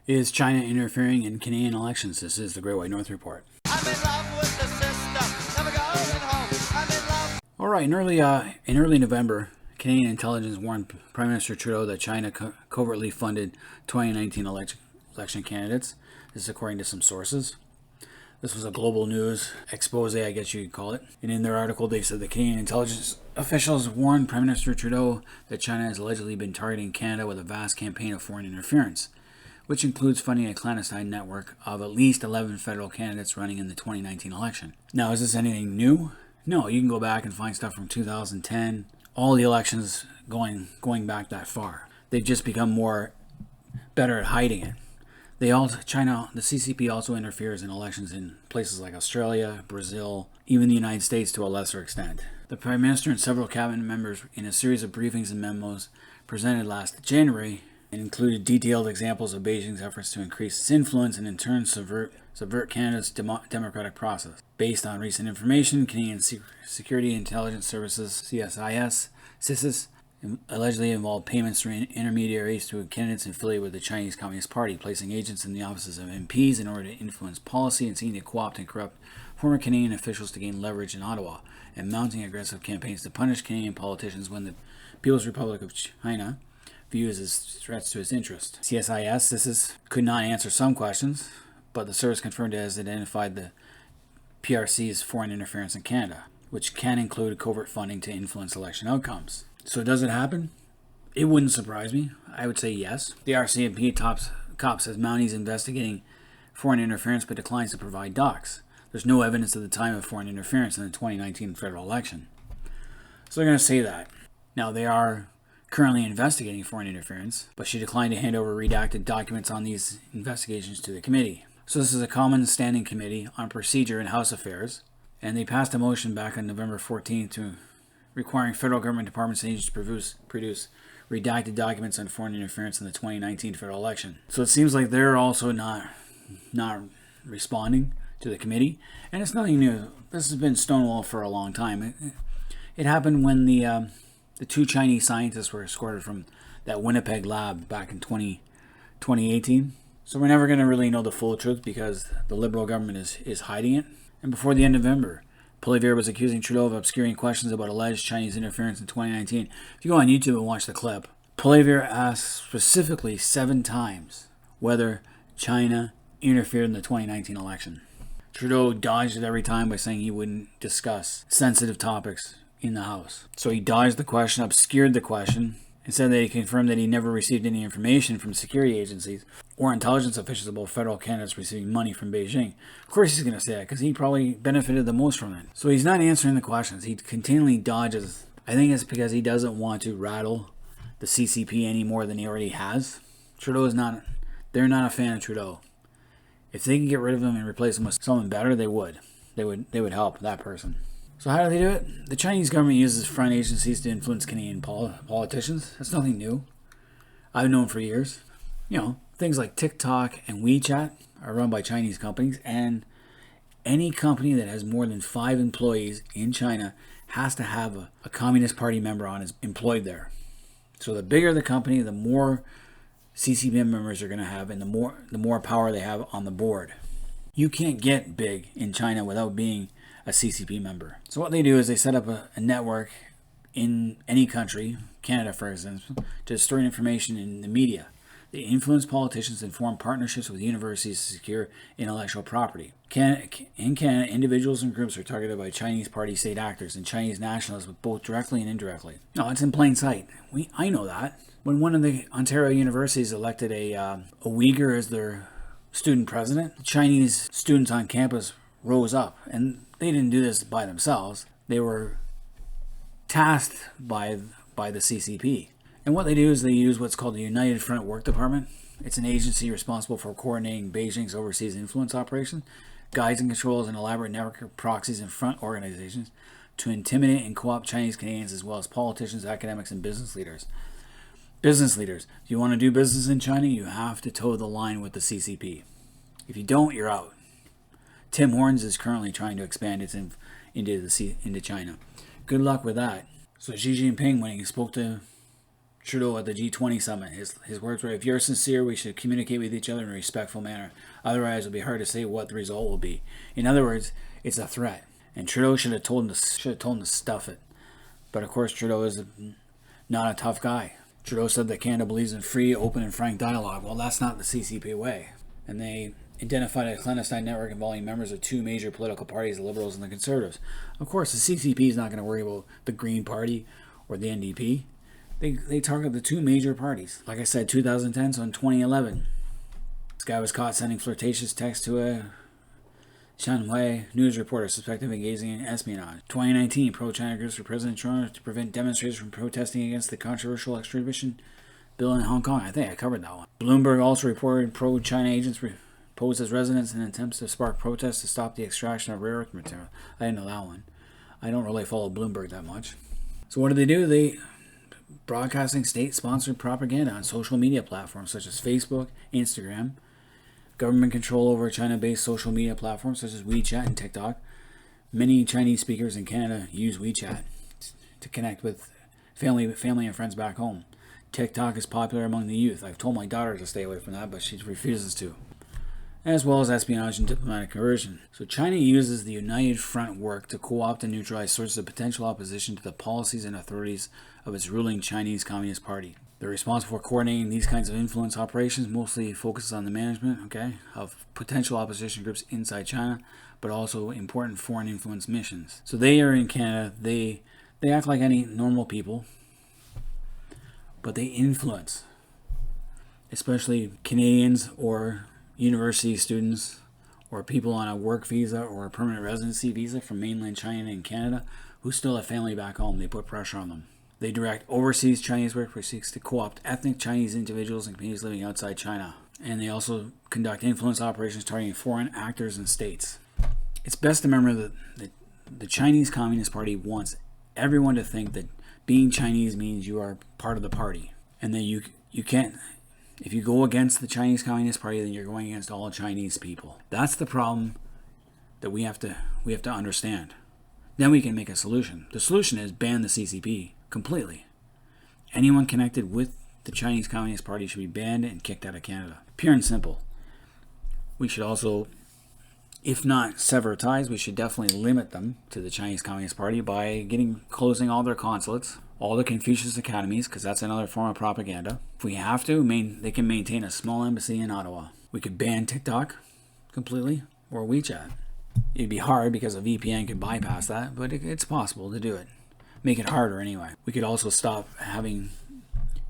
Is China interfering in Canadian elections? This is the Great White North Report. I'm in love with the system, never going home. I'm in love. All right, in early November, Canadian intelligence warned Prime Minister Trudeau that China covertly funded 2019 election candidates. This is according to some sources. This was a global news expose, I guess you could call it. And in their article, they said the Canadian intelligence officials warned Prime Minister Trudeau that China has allegedly been targeting Canada with a vast campaign of foreign interference, which includes funding a clandestine network of at least 11 federal candidates running in the 2019 election. Now, is this anything new? No, you can go back and find stuff from 2010, all the elections going back that far. They've just become better at hiding it. The CCP also interferes in elections in places like Australia, Brazil, even the United States to a lesser extent. The Prime Minister and several cabinet members, in a series of briefings and memos presented last January, included detailed examples of Beijing's efforts to increase its influence and in turn subvert Canada's democratic process. Based on recent information, Canadian Security Intelligence Services, CSIS, allegedly involved payments through intermediaries to candidates affiliated with the Chinese Communist Party, placing agents in the offices of MPs in order to influence policy and seeking to co-opt and corrupt former Canadian officials to gain leverage in Ottawa, and mounting aggressive campaigns to punish Canadian politicians when the People's Republic of China views as threats to its interest. CSIS could not answer some questions, but the service confirmed it has identified the PRC's foreign interference in Canada, which can include covert funding to influence election outcomes. So does it happen? It wouldn't surprise me. I would say yes. The RCMP cop says Mounties investigating foreign interference but declines to provide docs. There's no evidence at the time of foreign interference in the 2019 federal election. So they're going to say that. Now, they are currently investigating foreign interference, but she declined to hand over redacted documents on these investigations to the committee. So this is a common standing committee on procedure in House Affairs, and they passed a motion back on November 14th to requiring federal government departments and agencies to produce redacted documents on foreign interference in the 2019 federal election. So it seems like they're also not responding to the committee, and it's nothing new. This has been stonewalled for a long time. It happened when the two Chinese scientists were escorted from that Winnipeg lab back in 2018. So we're never going to really know the full truth because the Liberal government is hiding it. And before the end of November, Poilievre was accusing Trudeau of obscuring questions about alleged Chinese interference in 2019. If you go on YouTube and watch the clip, Poilievre asked specifically 7 times whether China interfered in the 2019 election. Trudeau dodged it every time by saying he wouldn't discuss sensitive topics in the House. So he dodged the question, obscured the question, and said that he confirmed that he never received any information from security agencies or intelligence officials about federal candidates receiving money from Beijing. Of course he's going to say that because he probably benefited the most from it. So he's not answering the questions. He continually dodges. I think it's because he doesn't want to rattle the CCP any more than he already has. They're not a fan of Trudeau. If they can get rid of him and replace him with someone better, they would. They would help that person. So how do they do it? The Chinese government uses foreign agencies to influence Canadian politicians. That's nothing new. I've known for years. Things like TikTok and WeChat are run by Chinese companies, and any company that has more than 5 employees in China has to have a Communist Party member employed there. So the bigger the company, the more CCP members are going to have, and the more power they have on the board. You can't get big in China without being a CCP member. So what they do is they set up a network in any country, Canada for example, to store information in the media. They influence politicians and form partnerships with universities to secure intellectual property. In Canada, individuals and groups are targeted by Chinese party state actors and Chinese nationalists, both directly and indirectly. No, it's in plain sight. I know that. When one of the Ontario universities elected a Uyghur as their student president, the Chinese students on campus rose up, and they didn't do this by themselves. They were tasked by the CCP. And what they do is they use what's called the United Front Work Department. It's an agency responsible for coordinating Beijing's overseas influence operations, guides and controls an elaborate network of proxies and front organizations to intimidate and co-opt Chinese Canadians as well as politicians, academics, and business leaders. If you want to do business in China, you have to toe the line with the CCP. If you don't, you're out. Tim Hortons is currently trying to expand into China. Good luck with that. So Xi Jinping, when he spoke to Trudeau at the G20 summit. His words were, "If you're sincere, we should communicate with each other in a respectful manner. Otherwise, it'll be hard to say what the result will be." In other words, it's a threat. And Trudeau should have told him to stuff it. But of course, Trudeau is not a tough guy. Trudeau said that Canada believes in free, open, and frank dialogue. Well, that's not the CCP way. And they identified a clandestine network involving members of two major political parties, the Liberals and the Conservatives. Of course, the CCP is not going to worry about the Green Party or the NDP. They target the two major parties. Like I said, 2010, so in 2011, this guy was caught sending flirtatious texts to a Shanghai news reporter suspected of engaging in espionage. 2019, pro-China groups for President Trump to prevent demonstrators from protesting against the controversial extradition bill in Hong Kong. I think I covered that one. Bloomberg also reported pro-China agents posed as residents in attempts to spark protests to stop the extraction of rare earth material. I didn't know that one. I don't really follow Bloomberg that much. So what do? They broadcasting state-sponsored propaganda on social media platforms such as Facebook, Instagram, government control over China-based social media platforms such as WeChat and TikTok. Many Chinese speakers in Canada use WeChat to connect with family and friends back home. TikTok is popular among the youth. I've told my daughter to stay away from that, but she refuses to. As well as espionage and diplomatic coercion. So China uses the United Front work to co-opt and neutralize sources of potential opposition to the policies and authorities of its ruling Chinese Communist Party. They're responsible for coordinating these kinds of influence operations, mostly focuses on the management, of potential opposition groups inside China, but also important foreign influence missions. So they are in Canada. They act like any normal people, but they influence, especially Canadians or university students or people on a work visa or a permanent residency visa from mainland China and Canada who still have family back home. They put pressure on them. They direct overseas Chinese work which seeks to co-opt ethnic Chinese individuals and communities living outside China. And they also conduct influence operations targeting foreign actors and states. It's best to remember that the Chinese Communist Party wants everyone to think that being Chinese means you are part of the party. And that you can't. If you go against the Chinese Communist Party, then you're going against all Chinese people. That's the problem that we have to understand. Then we can make a solution. The solution is ban the CCP completely. Anyone connected with the Chinese Communist Party should be banned and kicked out of Canada. Pure and simple. We should also, if not sever ties, we should definitely limit them to the Chinese Communist Party by closing all their consulates, all the Confucius academies, because that's another form of propaganda. If we have to, they can maintain a small embassy in Ottawa. We could ban TikTok completely, or WeChat. It'd be hard because a VPN could bypass that, but it's possible to do it. Make it harder anyway. We could also stop having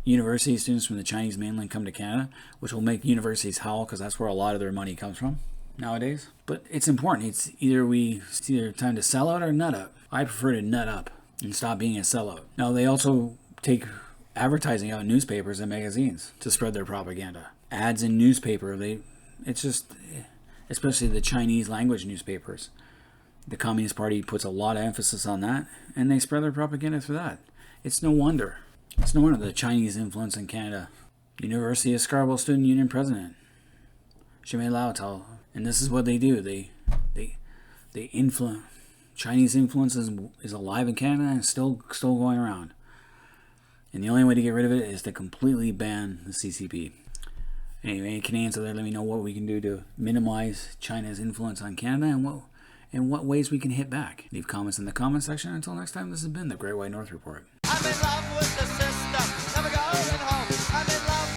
university students from the Chinese mainland come to Canada, which will make universities howl because that's where a lot of their money comes from nowadays. But it's important. It's either time to sell out or nut up. I prefer to nut up and stop being a sellout. Now, they also take advertising out in newspapers and magazines to spread their propaganda. Ads in newspaper, it's just, especially the Chinese language newspapers. The Communist Party puts a lot of emphasis on that, and they spread their propaganda through that. It's no wonder the Chinese influence in Canada. University of Scarborough Student Union President, Shimei Lao, and this is what they do. They influence. Chinese influence is alive in Canada and still going around. And the only way to get rid of it is to completely ban the CCP. Anyway, any Canadians out there, let me know what we can do to minimize China's influence on Canada and what ways we can hit back. Leave comments in the comment section. Until next time, this has been the Great White North Report. I'm in love with the